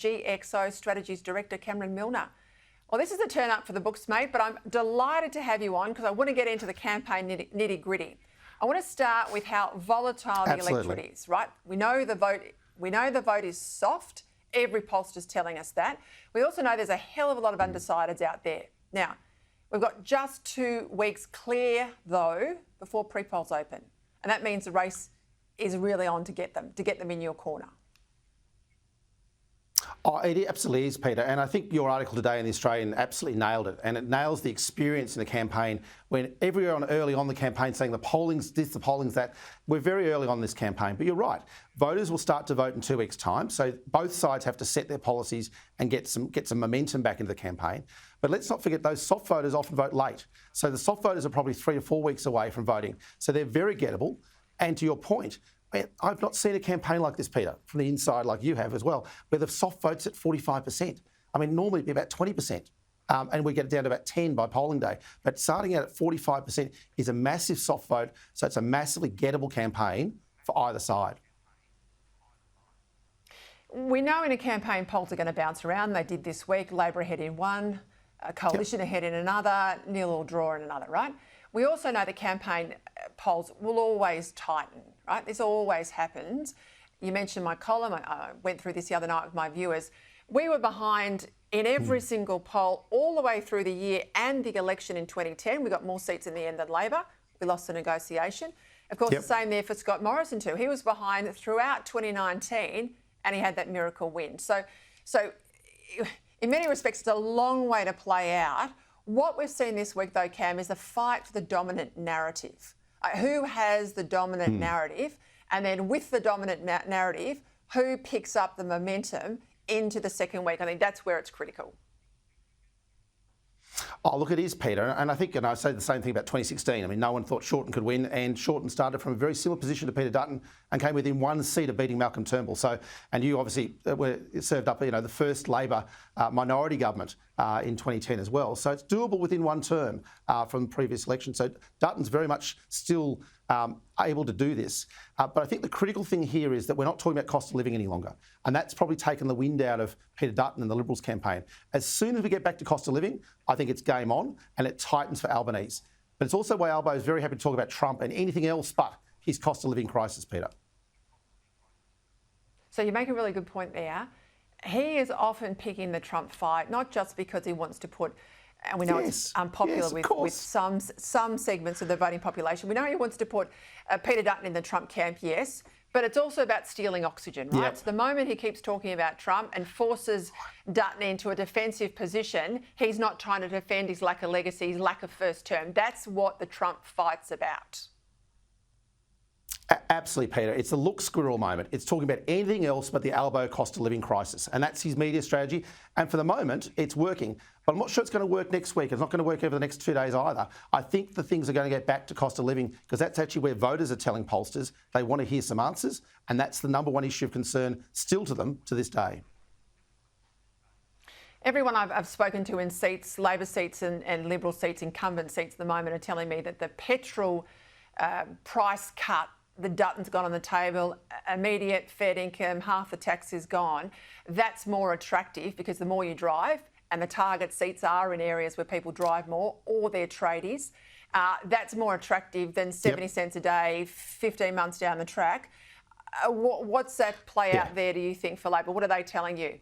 GXO Strategies Director Cameron Milner. Well, this is a turn up for the books, mate, but I'm delighted to have you on because I want to get into the campaign nitty gritty. I want to start with how volatile the electorate is, right? We know the vote is soft. Every pollster's telling us that. We also know there's a hell of a lot of undecideds out there. Now, we've got just 2 weeks clear, though, before pre-polls open. And that means the race is really on to get them in your corner. Oh, it absolutely is, Peter. And I think your article today in The Australian absolutely nailed it. And it nails the experience in the campaign when everyone early on the campaign saying the polling's this, the polling's that. We're very early on this campaign. But you're right. Voters will start to vote in 2 weeks' time. So both sides have to set their policies and get some momentum back into the campaign. But let's not forget those soft voters often vote late. So the soft voters are probably 3 to 4 weeks away from voting. So they're very gettable. And to your point, I've not seen a campaign like this, Peter, from the inside like you have as well, where the soft vote's at 45%. I mean, normally it'd be about 20%, and we get it down to about 10 by polling day. But starting out at 45% is a massive soft vote, so it's a massively gettable campaign for either side. We know in a campaign polls are going to bounce around. They did this week, Labor ahead in one, a coalition ahead in another, nil or draw in another, right? We also know the campaign polls will always tighten, right? This always happens. You mentioned my column. I went through this the other night with my viewers. We were behind in every single poll all the way through the year and the election in 2010. We got more seats in the end than Labor. We lost the negotiation. Of course, the same there for Scott Morrison too. He was behind throughout 2019 and he had that miracle win. So in many respects, it's a long way to play out. What we've seen this week, though, Cam, is the fight for the dominant narrative. Who has the dominant narrative? And then with the dominant narrative, who picks up the momentum into the second week? I think that's where it's critical. Oh, look, it is, Peter. And I think, I say the same thing about 2016. I mean, no one thought Shorten could win, and Shorten started from a very similar position to Peter Dutton and came within 1 seat of beating Malcolm Turnbull. So, and you obviously were served up, the first Labor minority government in 2010 as well. So it's doable within 1 term from the previous election. So Dutton's very much still able to do this. But I think the critical thing here is that we're not talking about cost of living any longer. And that's probably taken the wind out of Peter Dutton and the Liberals campaign. As soon as we get back to cost of living, I think it's game on and it tightens for Albanese. But it's also why Albo is very happy to talk about Trump and anything else but his cost of living crisis, Peter. So you make a really good point there. He is often picking the Trump fight, not just because he wants to put, and we know it's unpopular with some segments of the voting population. We know he wants to put Peter Dutton in the Trump camp, yes, but it's also about stealing oxygen, right? Yep. So the moment he keeps talking about Trump and forces Dutton into a defensive position, he's not trying to defend his lack of legacy, his lack of first term. That's what the Trump fight's about. Absolutely, Peter. It's the look squirrel moment. It's talking about anything else but the Albo cost of living crisis. And that's his media strategy. And for the moment, it's working. But I'm not sure it's going to work next week. It's not going to work over the next 2 days either. I think the things are going to get back to cost of living because that's actually where voters are telling pollsters they want to hear some answers. And that's the number one issue of concern still to them to this day. Everyone I've spoken to in seats, Labor seats and Liberal seats, incumbent seats at the moment, are telling me that the petrol price cut the Dutton's got on the table, immediate Fed income, half the tax is gone. That's more attractive because the more you drive, and the target seats are in areas where people drive more or they're tradies, that's more attractive than 70 cents a day, 15 months down the track. What's that play out there, do you think, for Labor? What are they telling you?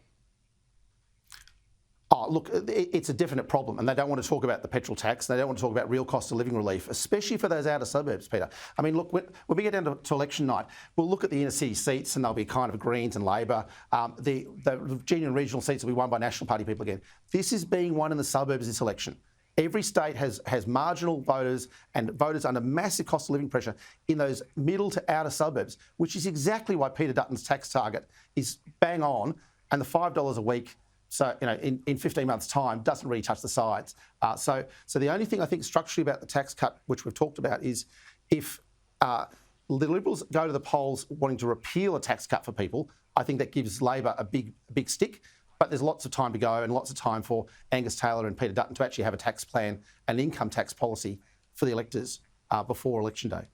Oh, look, it's a definite problem, and they don't want to talk about the petrol tax. They don't want to talk about real cost of living relief, especially for those outer suburbs, Peter. I mean, look, when we get down to election night, we'll look at the inner city seats, and they'll be kind of Greens and Labor. The genuine regional seats will be won by National Party people again. This is being won in the suburbs this election. Every state has marginal voters and voters under massive cost of living pressure in those middle to outer suburbs, which is exactly why Peter Dutton's tax target is bang on, and the $5 a week. So, in 15 months' time, doesn't really touch the sides. So the only thing I think structurally about the tax cut, which we've talked about, is if the Liberals go to the polls wanting to repeal a tax cut for people, I think that gives Labor a big stick. But there's lots of time to go and lots of time for Angus Taylor and Peter Dutton to actually have a tax plan, an income tax policy for the electors before election day.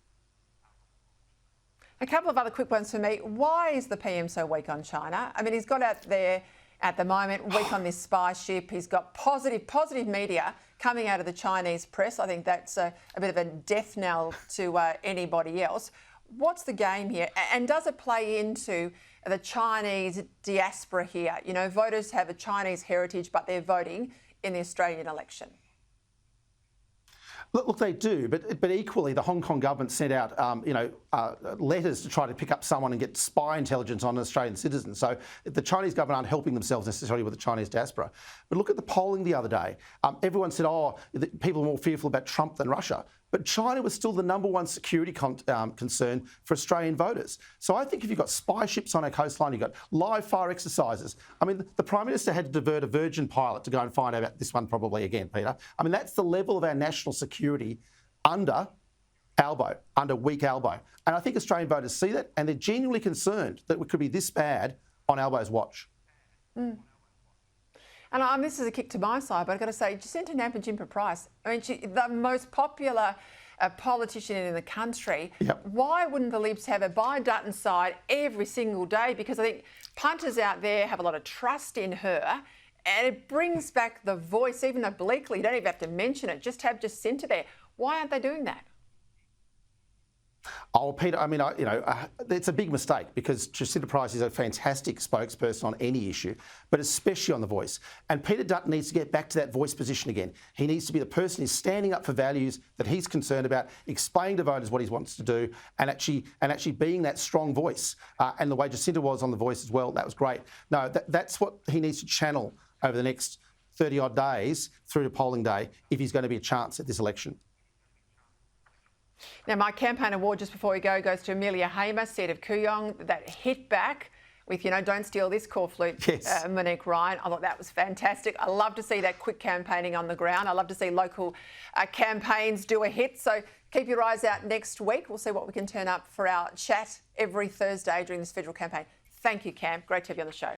A couple of other quick ones for me. Why is the PM so weak on China? I mean, he's got out there at the moment. Weak on this spy ship. He's got positive media coming out of the Chinese press. I think that's a bit of a death knell to anybody else. What's the game here? And does it play into the Chinese diaspora here? You know, voters have a Chinese heritage, but they're voting in the Australian election. Look, they do, but equally, the Hong Kong government sent out, letters to try to pick up someone and get spy intelligence on an Australian citizen. So the Chinese government aren't helping themselves necessarily with the Chinese diaspora. But look at the polling the other day. Everyone said, people are more fearful about Trump than Russia. But China was still the #1 security concern for Australian voters. So I think if you've got spy ships on our coastline, you've got live fire exercises. I mean, the Prime Minister had to divert a Virgin pilot to go and find out about this one probably again, Peter. I mean, that's the level of our national security under Albo, under weak Albo. And I think Australian voters see that and they're genuinely concerned that it could be this bad on Albo's watch. Mm. And this is a kick to my side, but I've got to say, Jacinta Nampijinpa-Price, I mean, the most popular politician in the country. Yep. Why wouldn't the Libs have her by Dutton side every single day? Because I think punters out there have a lot of trust in her, and it brings back the voice, even obliquely. You don't even have to mention it, just have Jacinta there. Why aren't they doing that? Oh, Peter, I mean, it's a big mistake because Jacinta Price is a fantastic spokesperson on any issue, but especially on the voice. And Peter Dutton needs to get back to that voice position again. He needs to be the person who's standing up for values that he's concerned about, explaining to voters what he wants to do, and actually being that strong voice. And the way Jacinta was on the voice as well, that was great. No, that's what he needs to channel over the next 30-odd days through to polling day if he's going to be a chance at this election. Now, my campaign award just before we go goes to Amelia Hamer, seat of Kooyong, that hit back with, don't steal this corflute, yes. Monique Ryan. I thought that was fantastic. I love to see that quick campaigning on the ground. I love to see local campaigns do a hit. So keep your eyes out next week. We'll see what we can turn up for our chat every Thursday during this federal campaign. Thank you, Cam. Great to have you on the show.